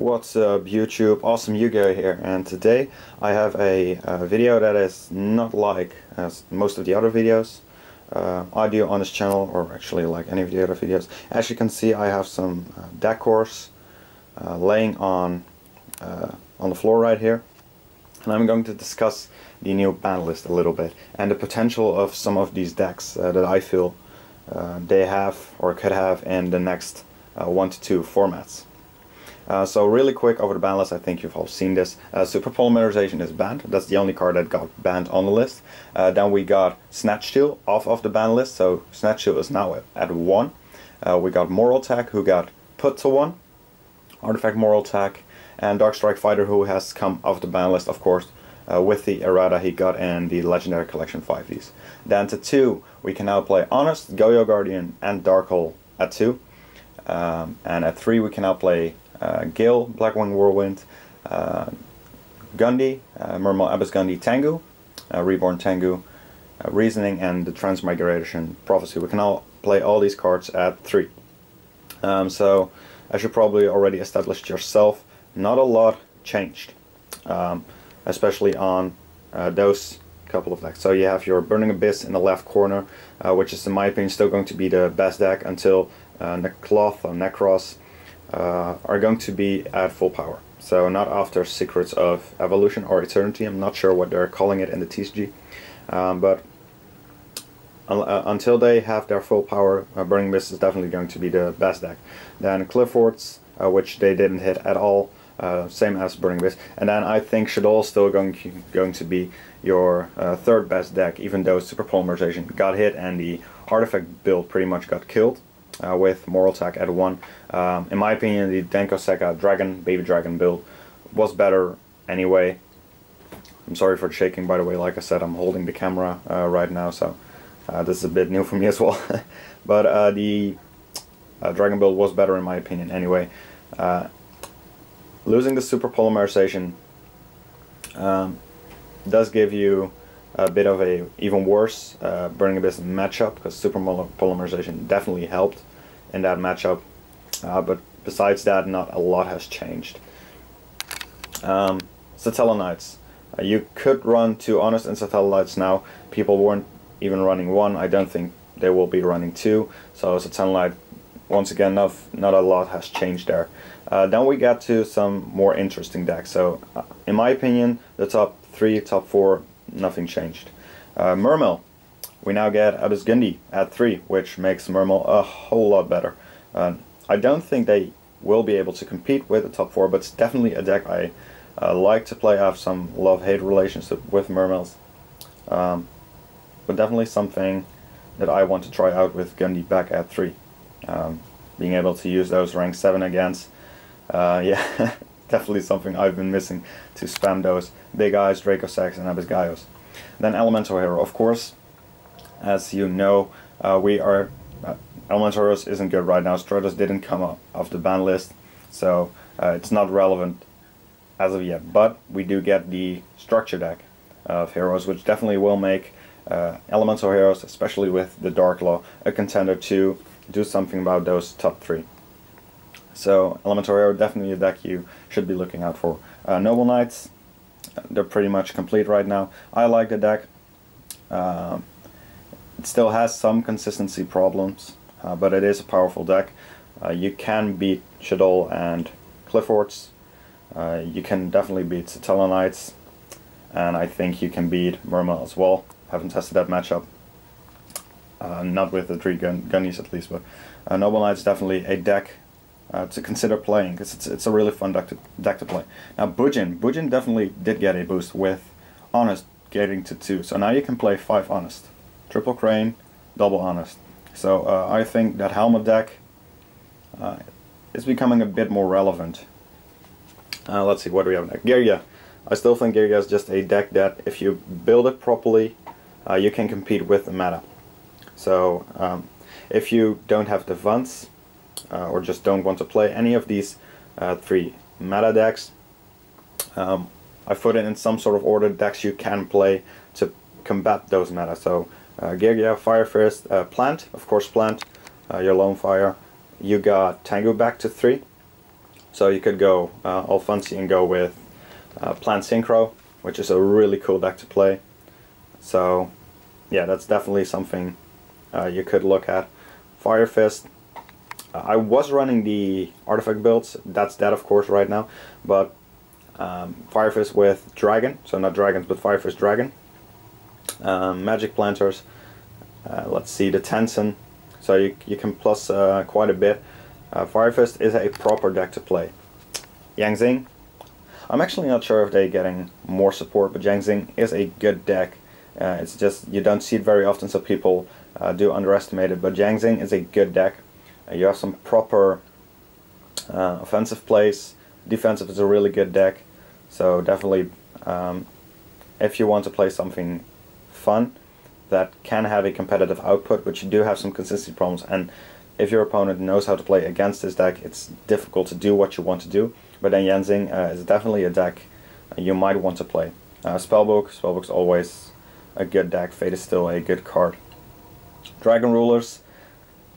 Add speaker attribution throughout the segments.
Speaker 1: What's up YouTube, Awesome Yu-Gi-Oh here, and today I have a video that is not like as most of the other videos I do on this channel, or actually like any of the other videos. As you can see, I have some deck cores laying on the floor right here, and I'm going to discuss the new ban list a little bit and the potential of some of these decks that I feel they have or could have in the next 1 to 2 formats. So really quick over the ban list, I think you've all seen this. Super Polymerization is banned. That's the only card that got banned on the list. Then we got Snatch Steal off of the ban list, so Snatch Steal is now at 1. We got Moraltech, who got put to 1. Artifact Moraltech, and Darkstrike Fighter, who has come off the ban list, of course, with the errata he got in the Legendary Collection 5Ds. Then to 2, we can now play Honest, Goyo Guardian, and Darkhole at 2. And at 3, we can now play Gale, Blackwing Whirlwind, Gundy, Mermail Abyss Gundy Tengu, Reborn Tengu, Reasoning, and the Transmigration Prophecy. We can now play all these cards at 3. So, as you probably already established yourself, not a lot changed, especially on those couple of decks. So you have your Burning Abyss in the left corner, which is in my opinion still going to be the best deck until Necloth or Necros are going to be at full power. So not after Secrets of Evolution or Eternity, I'm not sure what they're calling it in the TCG, but until they have their full power, Burning Abyss is definitely going to be the best deck. Then Clifford's, which they didn't hit at all, same as Burning Abyss, and then I think Shaddoll still going to be your third best deck, even though Super Polymerization got hit and the Artifact build pretty much got killed. With Moraltech at 1. In my opinion, the Denko Seka Dragon, Baby Dragon build was better anyway. I'm sorry for the shaking, by the way. Like I said, I'm holding the camera right now, so this is a bit new for me as well. But the Dragon build was better in my opinion anyway. Losing the Super Polymerization does give you a bit of a even worse Burning Abyss matchup, because Super Polymerization definitely helped in that matchup, but besides that, not a lot has changed. Satellarknights. You could run 2 Honest and Satellarknights now. People weren't even running 1. I don't think they will be running 2. So Satellite, once again, not a lot has changed there. Then we get to some more interesting decks. So in my opinion, the top 3, top 4, nothing changed. Mermail, we now get Abyss Gundy at 3, which makes Mermail a whole lot better. I don't think they will be able to compete with the top 4, but it's definitely a deck I like to play. I have some love-hate relationship with Mermails, but definitely something that I want to try out with Gundy back at 3. Being able to use those rank 7 against, yeah, definitely something I've been missing, to spam those Big Eyes, Dracosex, and Abyss Gaios. Then Elemental Hero, of course, as you know, Elemental Heroes isn't good right now. Stratos didn't come up off the ban list, so it's not relevant as of yet. But we do get the structure deck of heroes, which definitely will make Elemental Heroes, especially with the Dark Law, a contender to do something about those top 3. So Elemental Hero, definitely a deck you should be looking out for. Noble Knights, they're pretty much complete right now. I like the deck. It still has some consistency problems, but it is a powerful deck. You can beat Shaddoll and Clifford's. You can definitely beat Satellarknights, and I think you can beat Mermail as well. Haven't tested that matchup. Not with the 3 Gunnies at least, but Noble Knights definitely a deck to consider playing, because it's a really fun deck to play. Now Bujin definitely did get a boost with Honest getting to 2, so now you can play 5 Honest, triple Crane, double Honest. So I think that Helmet deck is becoming a bit more relevant. Let's see, what do we have next? Girya. I still think Girya is just a deck that, if you build it properly, you can compete with the meta. So if you don't have the funds, or just don't want to play any of these 3 meta decks, I put it in some sort of order decks you can play to combat those meta. So Girya, Fire Fist, Plant, of course Plant, your Lone Fire. You got Tengu back to 3. So you could go all fancy and go with Plant Synchro, which is a really cool deck to play. So yeah, that's definitely something you could look at. Fire Fist. I was running the artifact builds. That's dead, of course, right now. But Fire Fist with Dragon, so not dragons, but Fire Fist Dragon. Magic Planters. Let's see, the Tensen. So you can plus quite a bit. Fire Fist is a proper deck to play. Yang Zing. I'm actually not sure if they're getting more support, but Yang Zing is a good deck. It's just you don't see it very often, so people do underestimate it. But Yang Zing is a good deck. You have some proper offensive plays. Defensive is a really good deck. So definitely, if you want to play something fun that can have a competitive output, but you do have some consistency problems, and if your opponent knows how to play against this deck, it's difficult to do what you want to do. But then Yang Zing is definitely a deck you might want to play. Spellbook's always a good deck. Fate is still a good card. Dragon Rulers,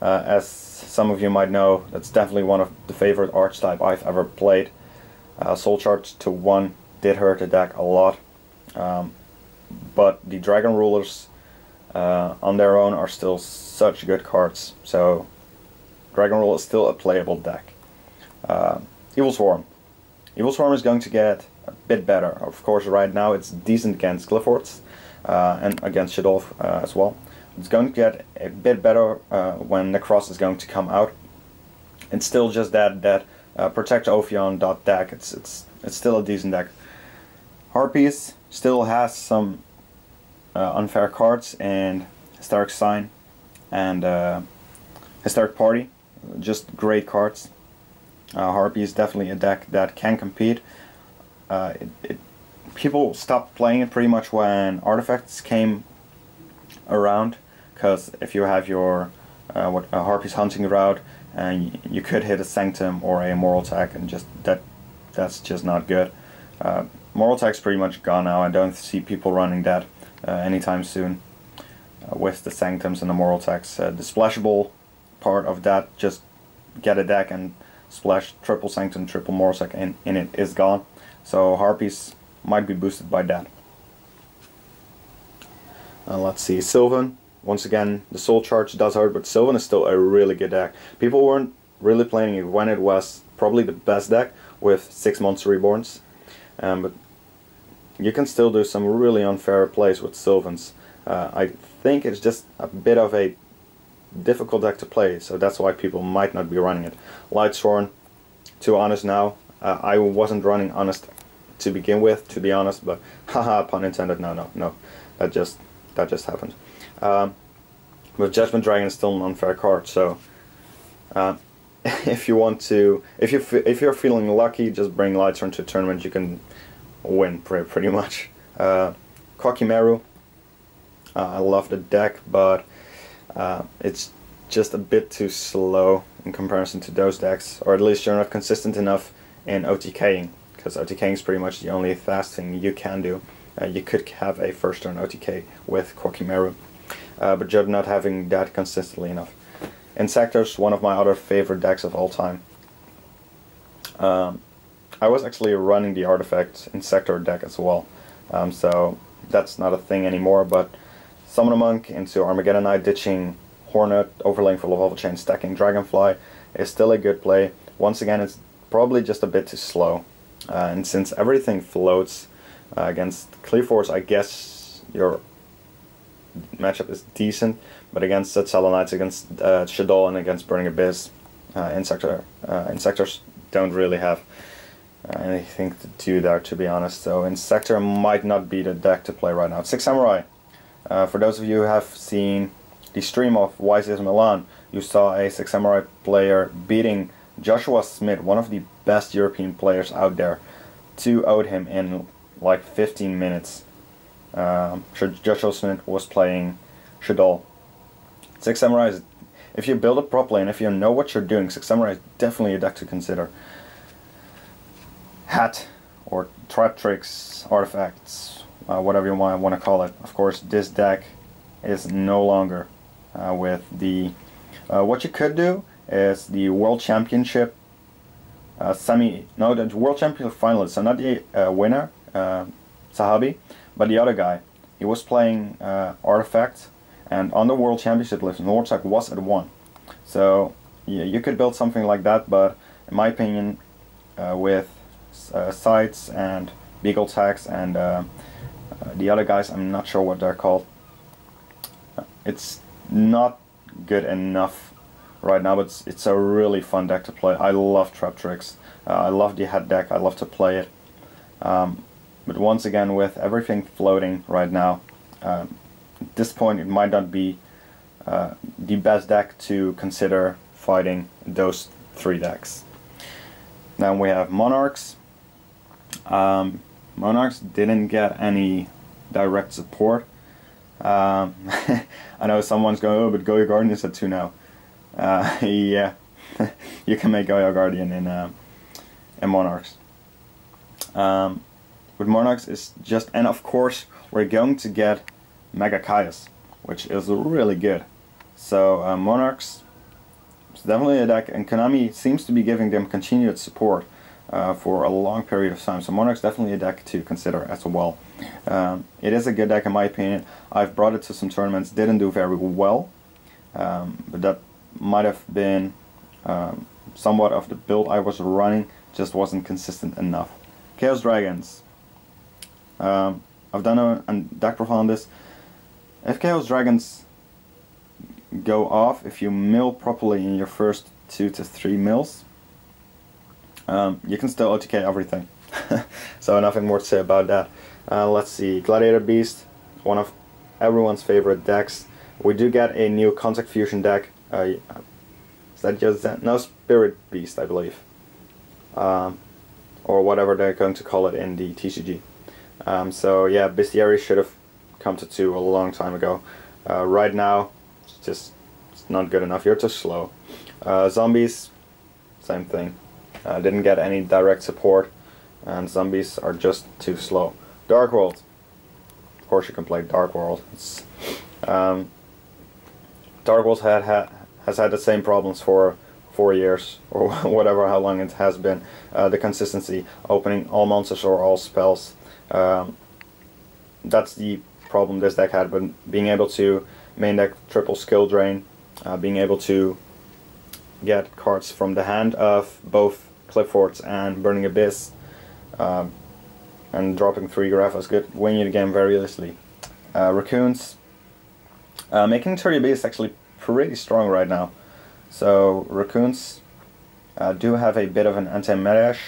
Speaker 1: as some of you might know, that's definitely one of the favorite archetype I've ever played. Soul Charge to 1 did hurt the deck a lot, but the Dragon Rulers on their own are still such good cards. So Dragon Rule is still a playable deck. Evil Swarm. Evil Swarm is going to get a bit better. Of course, right now it's decent against Glyphorts and against Shaddoll as well. It's going to get a bit better when Necros is going to come out. It's still just that Protect Ophion deck. It's still a decent deck. Harpies still has some unfair cards, and Hysteric Sign and Hysteric Party, just great cards. Harpy is definitely a deck that can compete. People stopped playing it pretty much when artifacts came around, because if you have your Harpy's hunting route, and you could hit a Sanctum or a Moral Attack, and just that's just not good. Moral Attack's pretty much gone now. I don't see people running that anytime soon with the Sanctums and the Moral Attacks. The splashable part of that, just get a deck and splash triple Sanctum, triple Moral Attack in it, is gone. So Harpies might be boosted by that. Let's see, Sylvan. Once again, the Soul Charge does hurt, but Sylvan is still a really good deck. People weren't really playing it when it was probably the best deck with 6 Monster Reborns. But you can still do some really unfair plays with Sylvans. I think it's just a bit of a difficult deck to play, so that's why people might not be running it. Lightsworn, to Honest now. I wasn't running Honest to begin with, to be honest, but haha, pun intended. No, that just happened. But Judgment Dragon is still an unfair card, so if you're feeling lucky, just bring Lightsworn to a tournament. You can win pretty much. Kokimeru, I love the deck, but it's just a bit too slow in comparison to those decks, or at least you're not consistent enough in OTKing, because OTKing is pretty much the only fast thing you can do. You could have a first turn OTK with Kokimeru, but you're not having that consistently enough. Insectors, one of my other favorite decks of all time. I was actually running the Artifact Insector deck as well, so that's not a thing anymore, but Summon a Monk into Armageddon Knight, ditching Hornet, overlaying for Lavalva Chain, stacking Dragonfly is still a good play. Once again, it's probably just a bit too slow, and since everything floats against Qliphorts, I guess your matchup is decent, but against Zetsala Knights, against Shaddoll, and against Burning Abyss, Insectors don't really have anything to do there, to be honest. So Insector might not be the deck to play right now. Six Samurai. For those of you who have seen the stream of YCS Milan, you saw a Six Samurai player beating Joshua Smith, one of the best European players out there, 2-0'd him in like 15 minutes. Joshua Smith was playing Shaddoll. Six Samurai is, if you build it properly and if you know what you're doing, Six Samurai is definitely a deck to consider. Hat, or Trap Tricks, Artifacts, whatever you want to call it. Of course, this deck is no longer with the... what you could do is the World Championship the World Championship finalist, so not the winner, Sahabi, but the other guy. He was playing Artifact, and on the World Championship list, Nordsack was at 1. So yeah, you could build something like that, but in my opinion, with Sights and Beagle Tags and the other guys, I'm not sure what they're called, it's not good enough right now, but it's a really fun deck to play. I love Trap Tricks. I love the head deck. I love to play it. But once again, with everything floating right now, at this point it might not be the best deck to consider fighting those 3 decks. Then we have Monarchs. Monarchs didn't get any direct support. I know someone's going, oh, but Goya Guardian is at 2 now. Yeah, you can make Goya Guardian in Monarchs. With Monarchs is just, and of course we're going to get Mega Caius, which is really good. So Monarchs is definitely a deck, and Konami seems to be giving them continued support for a long period of time. So Monarchs definitely a deck to consider as well. It is a good deck in my opinion. I've brought it to some tournaments, didn't do very well, but that might have been somewhat of the build I was running, just wasn't consistent enough. Chaos Dragons. I've done a deck profile on this. If Chaos Dragons go off, if you mill properly in your first 2 to 3 mills, you can still OTK everything. So nothing more to say about that. Let's see, Gladiator Beast, one of everyone's favorite decks. We do get a new Contact Fusion deck. Is that just that? No, Spirit Beast, I believe. Or whatever they're going to call it in the TCG. So yeah, Bestiary should have come to 2 a long time ago. Right now, it's not good enough. You're too slow. Zombies, same thing. Didn't get any direct support, and zombies are just too slow. Dark World. Of course you can play Dark World. Dark World has had the same problems for 4 years, or whatever, how long it has been. The consistency, opening all monsters or all spells. That's the problem this deck had, but being able to main deck triple skill drain, being able to get cards from the hand of both Cliffforts and Burning Abyss, and dropping 3 Graphas could win you the game very easily. Raccoons, making 30B is actually pretty strong right now. So Raccoons do have a bit of an anti-meta-ish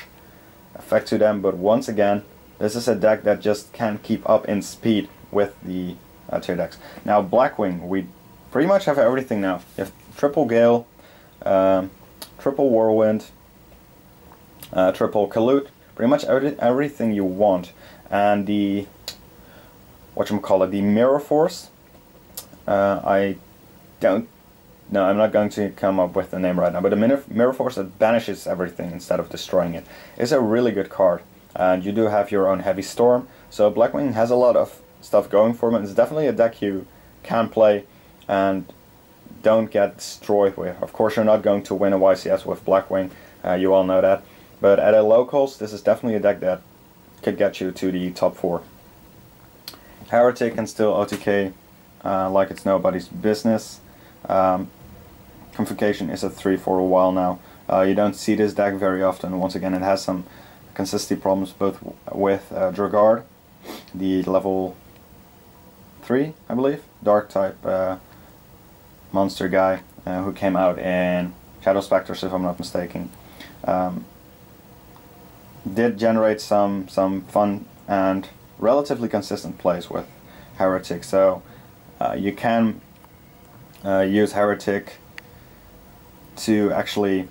Speaker 1: effect to them, but once again, this is a deck that just can't keep up in speed with the tier decks. Now Blackwing, we pretty much have everything now. You have triple Gale, triple Whirlwind, triple Kalute, pretty much everything you want. And the the Mirror Force, I don't know, I'm not going to come up with the name right now, but the Mirror Force that banishes everything instead of destroying it is a really good card. And you do have your own Heavy Storm, so Blackwing has a lot of stuff going for him. It's definitely a deck you can play and don't get destroyed with. Of course you're not going to win a YCS with Blackwing, you all know that, but at a low cost this is definitely a deck that could get you to the top 4. Heretic can still OTK like it's nobody's business. Convocation is at 3 for a while now. You don't see this deck very often. Once again, it has some consistency problems both with Dragard, the level 3, I believe, dark type monster guy who came out in Shadow Spectres, if I'm not mistaken. Did generate some fun and relatively consistent plays with Heretic, so you can use Heretic to actually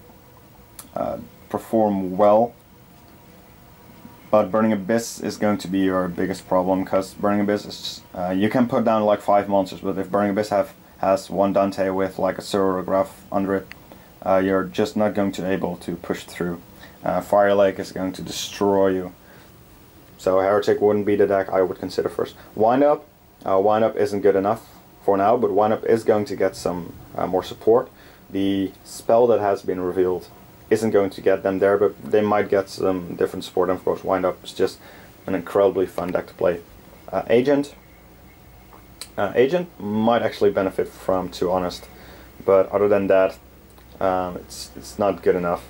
Speaker 1: perform well. But Burning Abyss is going to be your biggest problem, because Burning Abyss is you can put down like 5 monsters, but if Burning Abyss has one Dante with like a Zero or a Graph under it, you're just not going to be able to push through. Fire Lake is going to destroy you. So Heretic wouldn't be the deck I would consider first. Wind Up isn't good enough for now, but Wind Up is going to get some more support. The spell that has been revealed isn't going to get them there, but they might get some different support. And of course, Wind Up is just an incredibly fun deck to play. Agent. Agent might actually benefit from, to be honest, but other than that, it's not good enough.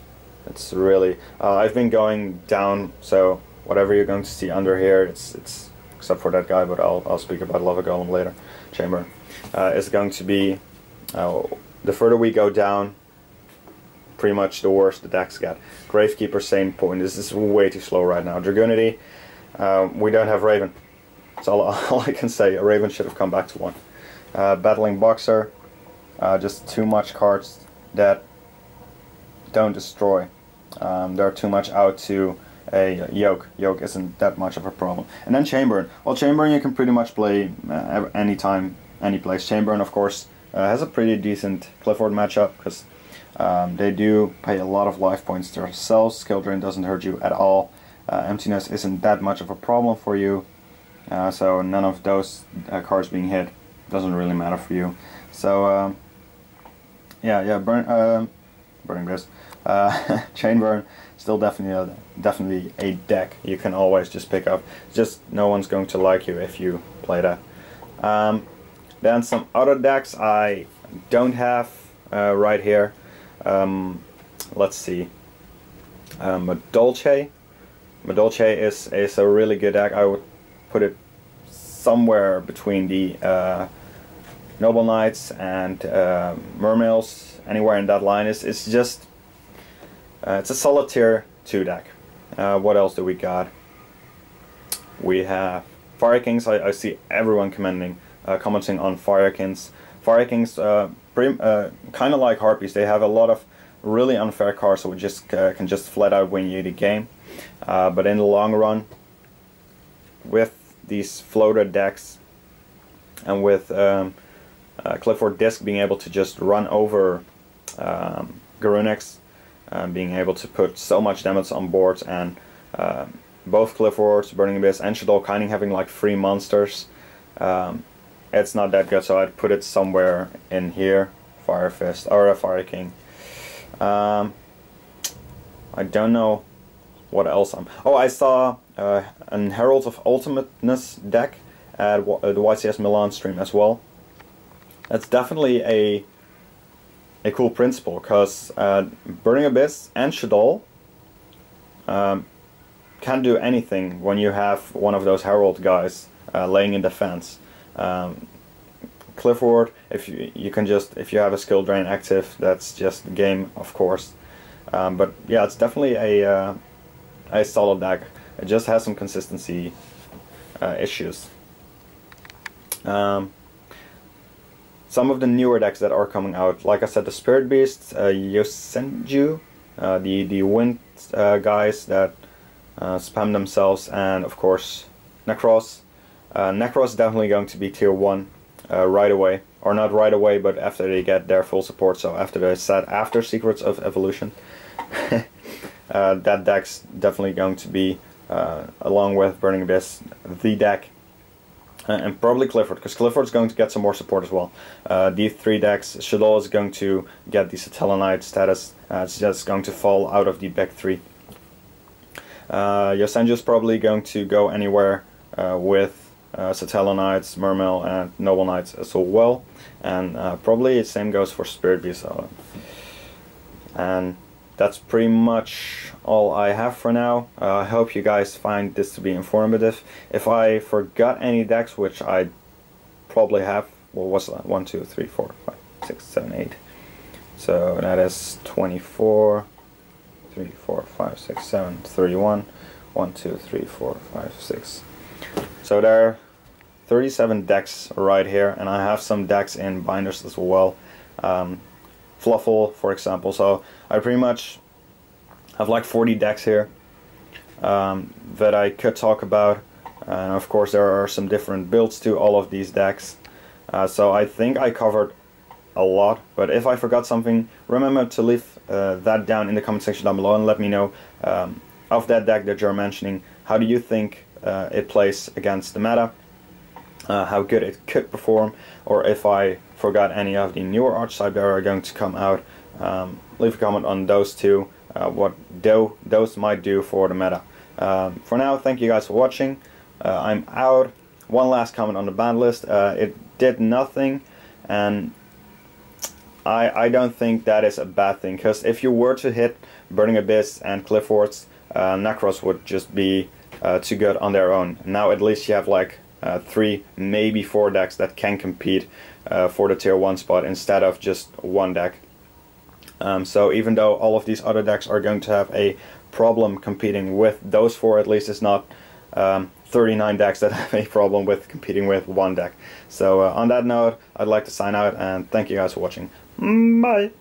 Speaker 1: It's really I've been going down, so whatever you're going to see under here, it's except for that guy, but I'll speak about Lava Golem later. Chamber is going to be the further we go down, pretty much the worse the decks get. Gravekeeper, same point. This is way too slow right now. Dragunity, we don't have Raven. That's all I can say. A Raven should have come back to one. Battling Boxer, just too much cards that don't destroy. There are too much out to a Yoke. Yoke isn't that much of a problem. And then Chamberlain. Well, Chamberlain you can pretty much play anytime, any place. Chamberlain, of course, has a pretty decent Clifford matchup because they do pay a lot of life points themselves. Skill Drain doesn't hurt you at all. Emptiness isn't that much of a problem for you. So none of those cards being hit doesn't really matter for you. So Burning Abyss. Chain Burn, still definitely a deck you can always just pick up. Just no one's going to like you if you play that. Then some other decks I don't have right here. Let's see. Madolche. Madolche is a really good deck. I would put it somewhere between the Noble Knights and Mermails. Anywhere in that line. It's just it's a solid tier 2 deck. What else do we got? We have Fire Kings. I see everyone commenting on Fire Kings. Fire Kings, kind of like Harpies. They have a lot of really unfair cards, so we just can just flat out win you the game. But in the long run, with these floater decks and with Clifford Disc being able to just run over Garunix, being able to put so much damage on board, and both Cliffords, Burning Abyss, and Shaddoll kind of having like 3 monsters, it's not that good, so I'd put it somewhere in here. Fire Fist or a Fire King. I don't know what else Oh, I saw an Herald of Ultimateness deck at the YCS Milan stream as well. That's definitely a cool principle, because Burning Abyss and Shaddoll can't do anything when you have one of those Herald guys laying in defense. Clifford, if you have a Skill Drain active, that's just the game, of course. But yeah, it's definitely a solid deck. It just has some consistency issues. Some of the newer decks that are coming out, like I said, the Spirit Beasts, Yosenju, the Wind guys that spam themselves, and of course Necros. Necros is definitely going to be tier 1 right away, or not right away, but after they get their full support, so after the set after Secrets of Evolution. That deck's definitely going to be, along with Burning Abyss, the deck. And probably Clifford, because Clifford's going to get some more support as well. These 3 decks, Shaddoll is going to get the Satellanite status. It's just going to fall out of the back 3. Yosenju is probably going to go anywhere with Satellanites, Mermail, and Noble Knights as well. And probably the same goes for Spirit Beast. And that's pretty much all I have for now. I hope you guys find this to be informative. If I forgot any decks, which I probably have, well, what's that? 1, 2, 3, 4, 5, 6, 7, 8. So that is 24, 3, 4, 5, 6, 7, 31. 1, 2, 3, 4, 5, 6. So there are 37 decks right here, and I have some decks in binders as well. Fluffle, for example. So I pretty much have like 40 decks here that I could talk about, and of course there are some different builds to all of these decks. So I think I covered a lot, but if I forgot something, remember to leave that down in the comment section down below and let me know of that deck that you're mentioning. How do you think it plays against the meta? How good it could perform, or if I forgot any of the newer archetypes that are going to come out, Leave a comment on those two, what those might do for the meta. For now, thank you guys for watching. I'm out. One last comment on the ban list. It did nothing, and I don't think that is a bad thing, because if you were to hit Burning Abyss and Clifford's, Necros would just be too good on their own. Now at least you have like 3, maybe 4 decks that can compete for the tier 1 spot instead of just one deck. So even though all of these other decks are going to have a problem competing with those 4, at least it's not 39 decks that have a problem with competing with one deck. So on that note, I'd like to sign out and thank you guys for watching. Bye!